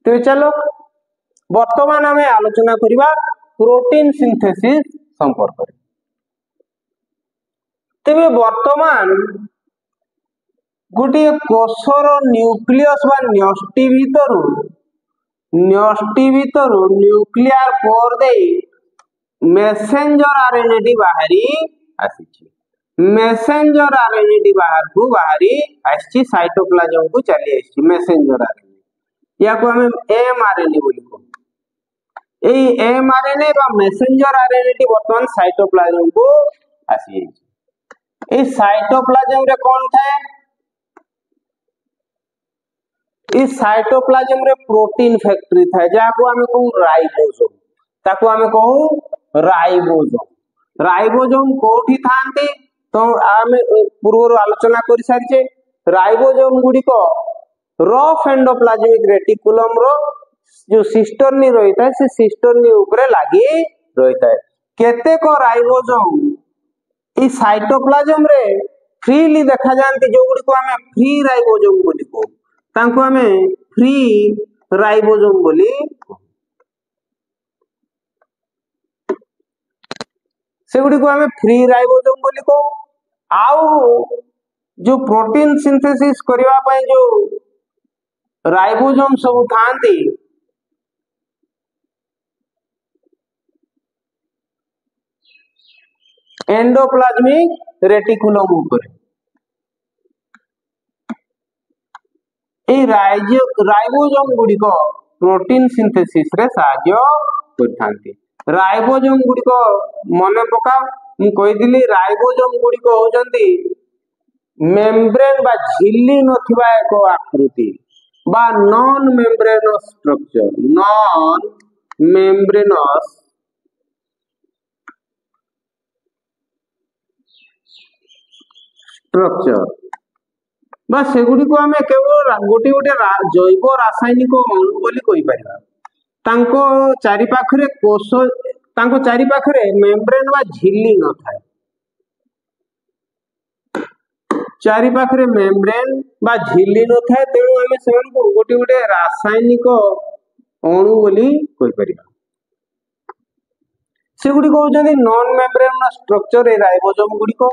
तो चलो वर्तमान आम आलोचना करवा प्रोटीन सिंथेसिस संपर्क। तेरे वर्तमान गोटे कोषर न्यूक्लियस बा न्यष्टि भीतर न्यूक्लियर पोर दे मेसेंजर आरएनए टी बाहरी आसी। मेसेंजर आरएनए टी बाहरी आसी साइटोप्लाज्म को चली आसी मेसेंजर आरएनए या को हम एमआरएनए बोली कहू। एई एमआरएनए बा मेसेंजर आरएनए टी वर्तमान साइटोप्लाज्म को आसी। ए साइटोप्लाज्म रे कोन थाए? इस साइटोप्लाज्म रे प्रोटीन फैक्ट्री थाए जाको हम कहू राइबोसोम। ताको हम कहू राइबोसोम। राइबोसोम कोठी थांती तो आम पूर्व आलोचना कर सारिचे। राइबोसोम गुडी को रफ एंडोप्लाज्मिक रेटिकुलम रो जो सिस्टर्नी रही था से सिस्टर्नी ऊपर लागी रही था। केते को राइबोसोम इस साइटोप्लाज्म रे फ्रीली देखा जानती जो गुडी को हमें फ्री राइबोसोम बोली को तांको हमें फ्री राइबोसोम बोली से गुडी को हमें फ्री राइबोसोम बोली को। आउ जो प्रोटीन सिंथेसिस करबा पय जो राइबोसोम सब थांती एंडोप्लाज्मिक रेटिकुलम ऊपर राइबोसोम गुडी को प्रोटीन सिंथेसिस रे साहाय्य करथांती। राइबोसोम गुडी को मने पका मु कहि दिली राइबोसोम गुडी को होजंती मेम्ब्रेन बा झिल्ली नथिबा एक आकृति बा non membranous structure. Non membranous structure बा सेगुडी को हमें केवल गोटे गोटे जैव रासायनिक अणु बोली कहि परिबा। तांको चारि पाखरे कोष तांको चारि पाखरे मेम्ब्रेन बा झिल्ली न थाए। चारि पाखरे मेम्ब्रेन बा झिल्ली न थाए तेणु हमें सेवन को गोटे गोटे रासायनिक अणु बोली कहि परिबा। सेगुडी को होजंती नॉन मेम्ब्रेन स्ट्रक्चर ए राइबोसोम गुडी को।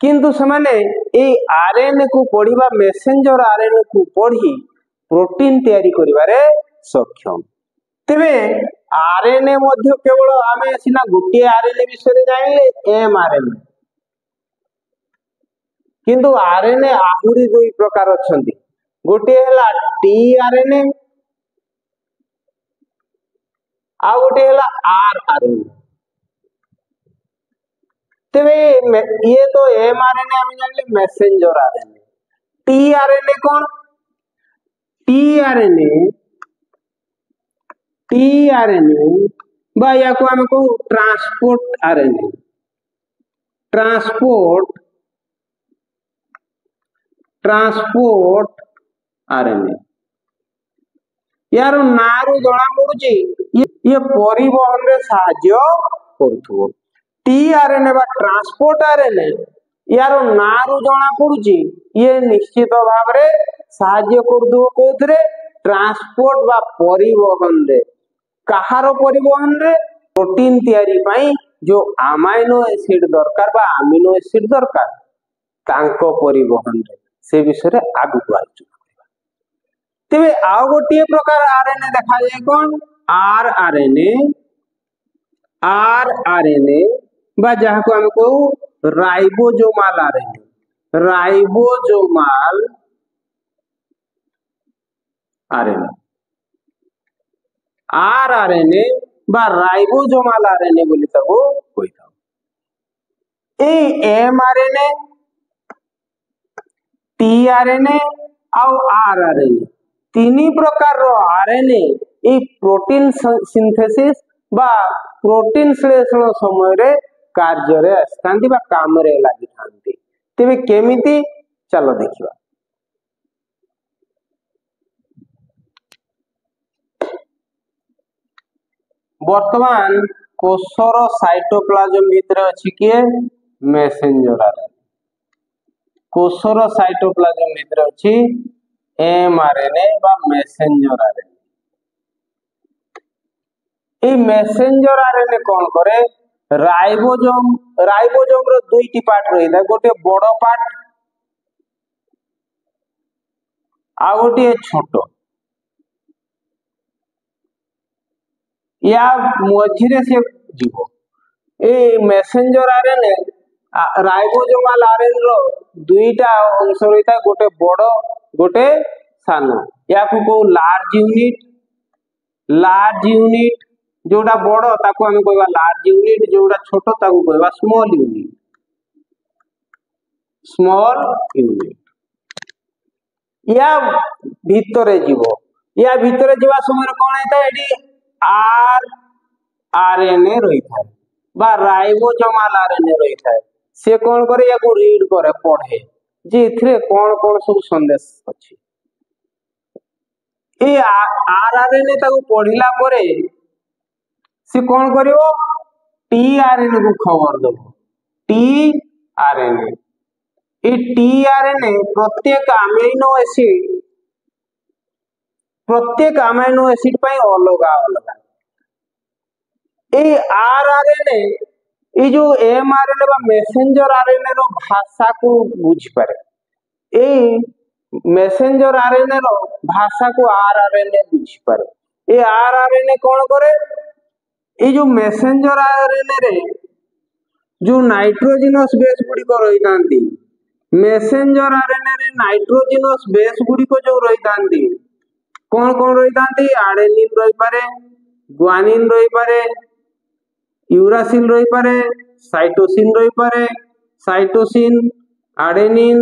किंतु समाने ए आरएनए को पढ़िबा मेसेंजर आरएनए को पढ़ी प्रोटीन तैयारी करिबारे सक्षम। तेबे आरएनए मध्य केवल आमे सिना गोटे आरएनए विषय जानिले एमआरएनए। किंतु आरएनए आहुरी दुई प्रकार अछंती। गोटे हला टीआरएनए आ गोटे हला आरआरएनए। तेबे ये तो एमआरएनए हम जानले मैसेंजर आरएनए। टीआरएनए कौन? टीआरएनए बा या को हम को ट्रांसपोर्ट आरएनए। ट्रांसपोर्ट आरएनए यार नारू जणा पडुची ये परिवहन रे सहाय्य करथुवो। टीआरएनए बा ट्रांसपोर्ट आरएनए यार नारू जना पड़ुची ये निश्चित भाव रे सहाय्य करदो कोथरे ट्रांसपोर्ट बा परिवहन रे। कहारो परिवहन रे? प्रोटीन तैयारी पाई जो अमाइनो एसिड दरकार बा अमीनो एसिड दरकार तांको परिवहन रे से विषय रे आगु आलोचना करबा। तेबे आउ गोटे प्रकार आरएनए देखा जाय कोन आरआरएनए। आरआरएनए बा जहाँ को हम कहू ribosomal RNA. Ribosomal RNA rRNA बा राइबोसोमल आरएनए बोली ताको कहि थाउ। ए एमआरएनए टीआरएनए आउ आरआरएनए तीनी प्रकार रो आरएनए ए प्रोटीन सिंथेसिस बा प्रोटीन श्लेषण समय रे कार्य रे आस्थांती बा काम रे लागि थांती। तेबे केमिति चलो देखिबा। वर्तमान कोषर साइटोप्लाज्म भीतर अछि के मेसेंजर आरएनए। कोषर साइटोप्लाज्म भीतर अछि एमआरएनए बा मेसेंजर आरएनए। এই মেসেঞ্জর আরএনএ কোন করে রাইবোজোম रो दुईटी पार्ट रही था गोटे बड़ पार्ट आ गोटे छोट या मझिरे से जीव ए मेसेंजर आरएनए राइबोसोमाल आरएनए रो दुईटा अंश रही था गोटे बड़ गोटे सानो या को लार्ज यूनिट जोड़ा बड़ ताको हमें कहबा लार्ज यूनिट जोड़ा छोट ताको कहबा स्मॉल यूनिट या भितरे जीवा समय कौन होता है एडी आरएनए रही था बा राइबोसोमाल आरएनए रही था से कौन करे या को रीड करे पढ़े जे इथरे कौन सब संदेश अछि ए आरएनए ताको पढ़िला परे से कौन करिवो टीआरएनए को खबर दबो टीआरएनए ए टीआरएनए प्रत्येक अमीनो एसिड पई अलग अलग ए आरआरएनए ए जो एमआरएनए बा मेसेंजर आरएनए रो भाषा को बुझ पारे ए मेसेंजर आरएनए रो भाषा को आरआरएनए बुझ पारे ए आरआरएनए कौन करे ए जो मेसेंजर आरएनए रे जो नाइट्रोजिनस बेस गुडी को रही थांती मेसेंजर आरएनए रे नाइट्रोजिनस बेस गुडी को जो रही थांती कौन रही थांती एडेनिन रही पारे ग्वानिन रही पारे यूरासिल रही पारे साइटोसिन रही पारे cytosine adenine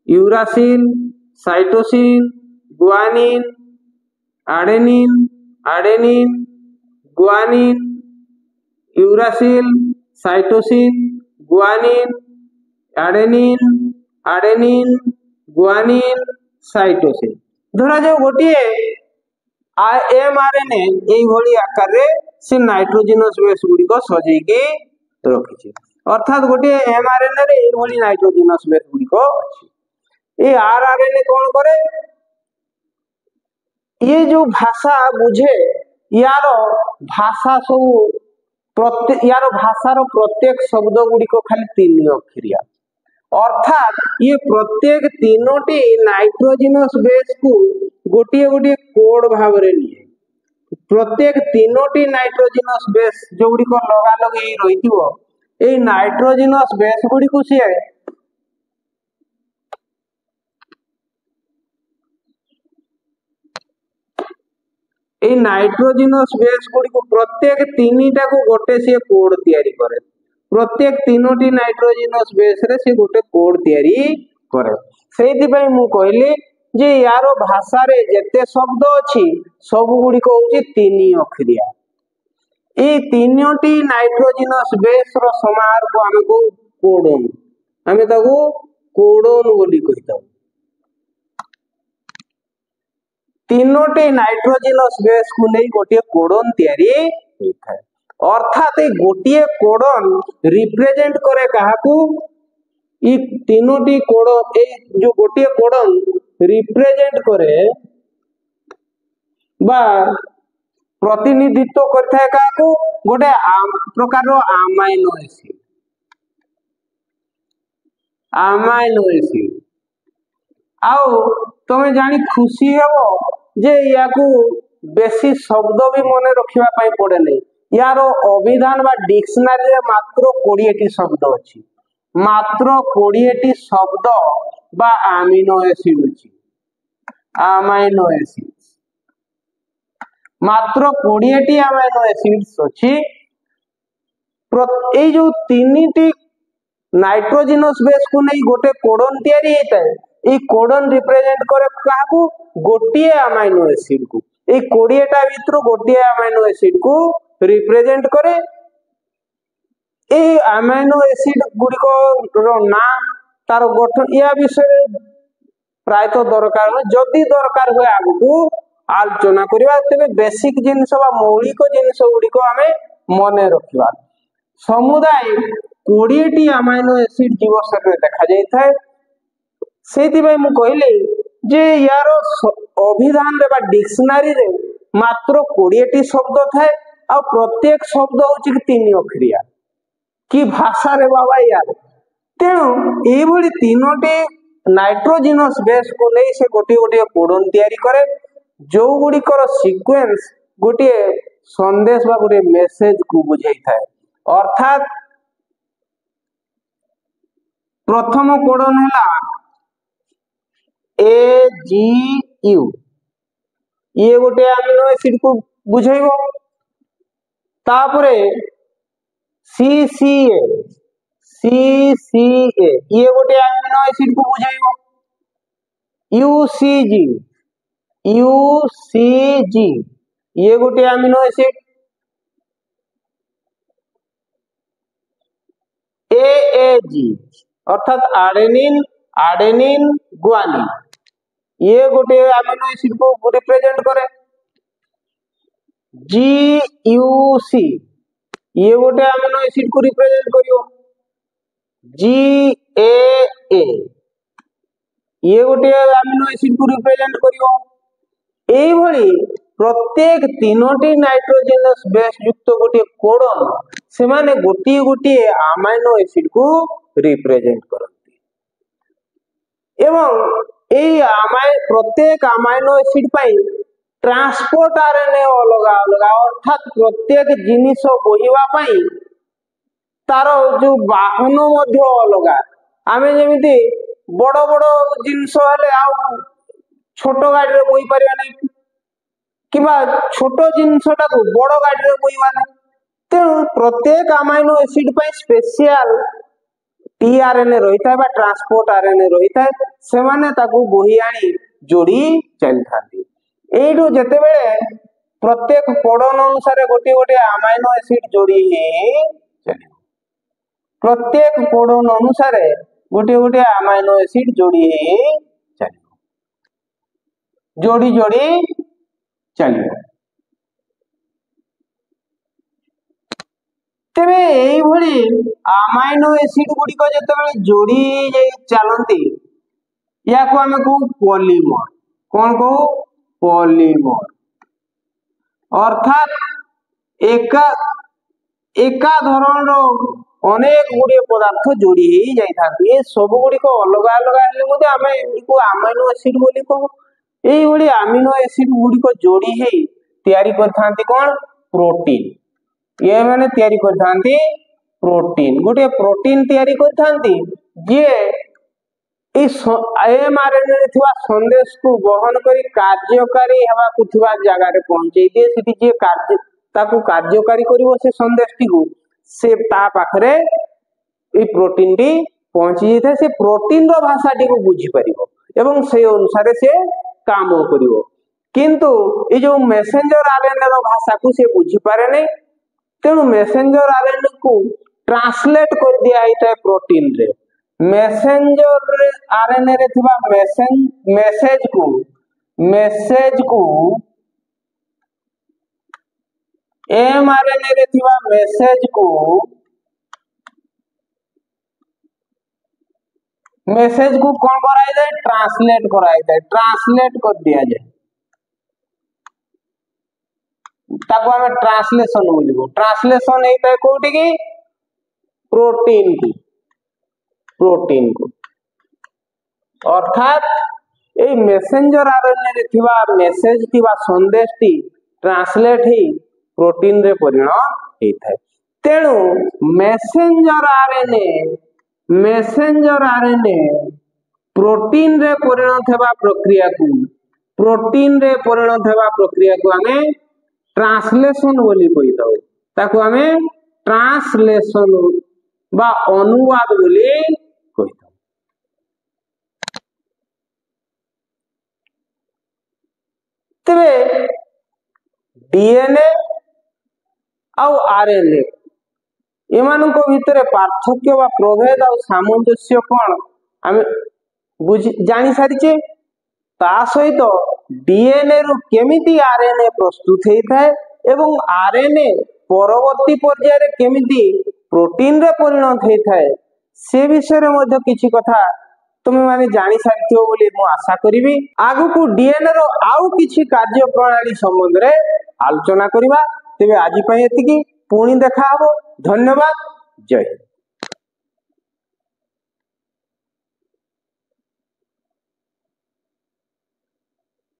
uracil cytosine guanine adenine guanine uracil cytosine guanine adenine guanine cytosine धरा जाओ गोटे एमआरएनए एई भली आकार रे से नाइट्रोजिनस बेस गुडी को सजै के रखिछि अर्थात गोटे एमआरएनए रे एई भली नाइट्रोजिनस बेस गुडी को अछि ए आरआरएनए कोन करे ये जो भाषा बुझे यार भाषा सब यार भाषार प्रत्येक शब्द गुडी को खाली 3 अक्षरिया अर्थात ये प्रत्येक तीनोटी नाइट्रोजिनस बेस को गोटे गोटे कोड भाव रे लिए प्रत्येक तीनोटी नाइट्रोजिनस बेस जो गुडी को लगा लगे रहिथिबो ए नाइट्रोजिनस बेस गुडी को से ए नाइट्रोजिनस बेस गुडी को प्रत्येक तीनटा को गोटे से कोड तयारी करे प्रत्येक तीनोटी नाइट्रोजिनस बेस रे से गोटे कोड तयारी करे सेति पई मु कहली जे यारो भाषा रे जते शब्द अछि सब गुडी को होची 3 अक्षरिया ए तीनोटी नाइट्रोजिनस बेस रो समाहार को हमें को कोडन हमें ताको कोडन बोली कहता तीनोटी नाइट्रोजिनस बेस को नहीं गोटे कोडन तयारी होता है अर्थात ए गोटे कोडन रिप्रेजेंट करे काहाकू ई तीनोटी कोडन ए जो गोटे कोडन रिप्रेजेंट करे बा प्रतिनिधित्व करथाय काहाकू गोटे प्रकार रो अमाइनो एसिड आओ तमे जानी खुशी हेबो जे याकू बेसी शब्द भी मने रखिबा पई पड़े नै यारो अभिधान बा डिक्शनरी रे मात्र 20 टी शब्द अछि मात्र 20 टी शब्द बा अमीनो एसिड अछि अमाइनो एसिड मात्र 20 टी अमाइनो एसिड्स अछि ए जो तीनटी नाइट्रोजिनस बेस को नहीं गोटे कोडन तयारी हेतै ए कोडन रिप्रेजेंट करे काहाकू गोटिए अमाइनो एसिड को ए 20 टा भितर गोटिए अमाइनो एसिड को रिप्रेजेंट करे ए अमाइनो एसिड गुडी को नाम तार गठन या विषय प्राय तो दरकार जदी दरकार होय आगु आलोचना करिवा तबे बेसिक जिनिस बा मौलिक जिनिस गुडी को हमें मने रखिबा समुदाय 20 टी अमाइनो एसिड जीव शरीर देखा जाय थाए सेति भाई मु कहले जे यारो अभिधान रे बा डिक्शनरी रे मात्र 20 टी शब्द थाए आ प्रत्येक शब्द हूँ तीन अक्षरिया कि भाषा रे बाबा यार तेणु ये तीनोटी नाइट्रोजिनस बेस को नहीं से गोटे गोटे कोडन तैयारी करे जो गुड़िकर सीक्वेंस गोटे संदेश बा गोटे मेसेज को बुझाई थाए अर्थात प्रथम कोडन है AGU ये गोटे अमीनो एसिड को बुझेइबो तापरे CCA ये गोटे अमीनो एसिड को बुझेइबो UCG ये गोटे अमीनो एसिड AAG अर्थात आडेनिन गुआनिन ये गोटे अमीनो एसिड को रिप्रेजेंट करे GUC ये गोटे अमीनो एसिड को रिप्रेजेंट करियो GAA ये गोटे अमीनो एसिड को रिप्रेजेंट करियो एई भली प्रत्येक तीनोटी नाइट्रोजनस बेस युक्त गोटे कोडन से माने गोटी गोटी अमीनो एसिड को रिप्रेजेंट करती एवं प्रत्येक अमीनो एसिड ट्रांसपोर्ट आरएनए अलग अलग अर्थात प्रत्येक जिनिस बोहिबा तार जो वाहन अलग आम जमी बड़ बड़ जिनस छोट गाड़ी में बोही पार नहीं कि छोट जिनसटा को बड़ गाड़ी में बोहिबा नहीं तेणु प्रत्येक अमीनो एसिड स्पेशल टीआरएनए रही था ट्रांसपोर्ट आरएनए रही था से माने ताकू बोही आनी जोड़ी चली थांती एठू जते बेले प्रत्येक कोडन अनुसार गोटे गोटे अमीनो एसिड जोड़ी चली प्रत्येक कोडन अनुसार गोटे गोटे अमीनो एसिड जोड़ी चली जोड़ी जोड़ी चली तेरे यही भली अमीनो एसिड गुड़ी को जते बेले जोड़ी चलती या को हमें कहू पॉलीमर कौन कहू पॉलीमर अर्थात एका धरण अनेक गुड़े पदार्थ जोड़ी ही जाई ये सब गुड़ी को अलग अलग हेले आम अमीनो एसिड बोली कहू यही भली अमीनो एसिड गुड़ी को जोड़ी ही तैयारी करथांती कौन प्रोटीन ये माने तैयारी करथांती प्रोटीन गोटे प्रोटीन तैयारी करथांती जे इस एमआरएनए रे थिबा संदेश को वहन करी कार्यकारी हेबा को थिबा जगह रे पहुंचै दिए सिटी जे कार्य ताकू कार्यकारी करिवो से संदेशटी को से ता पाखरे ए प्रोटीन टी पहुंची जेते से प्रोटीन रो भाषा टी को बुझी परिबो एवं से अनुसार से काम करिवो किंतु ए जो मैसेंजर आरएनए रो भाषा को से बुझी पारे नै तेणु मैसेंजर आरएनए को ट्रांसलेट कर दिया है प्रोटीन रे मैसेंजर आरएनए रे थिबा मैसेज को एमआरएनए रे थिबा मैसेज को कौन कराई जाए ट्रांसलेट कर दिया जाए ताको हमें ट्रांसलेशन बोलिबो ट्रांसलेशन एटा कोठी की प्रोटीन को अर्थात ए मैसेंजर आरएनए रे थिबा मेसेज थिबा संदेश टी ट्रांसलेट ही प्रोटीन रे परिणत हेथाय तेणु मैसेंजर आरएनए प्रोटीन रे परिणत हेबा प्रक्रिया को हमें ट्रांसलेशन बोली कही था ताको हमें ट्रांसलेशन बा अनुवाद बोली कही था तबे डीएनए आउ आरएनए एमानक भितर पार्थक्य बा प्रभेद आउ सामंजस्य कौन आम जानी सारिचे ता सहित डीएनए रु केमिति आरएनए प्रस्तुत होता है एवं आरएनए परवर्ती पर्याय रे केमिति प्रोटीन रे परिणत होता है से विषय रे मध्य किछि कथा तुमे माने जानी सारिथियो बोली मु आशा करिवि आगु को डीएनए रो आउ किछि कार्य प्रणाली संबंध रे आलोचना करिबा तेबे आज एतिकी पुणी देखा हबो। धन्यवाद। जय हिंद।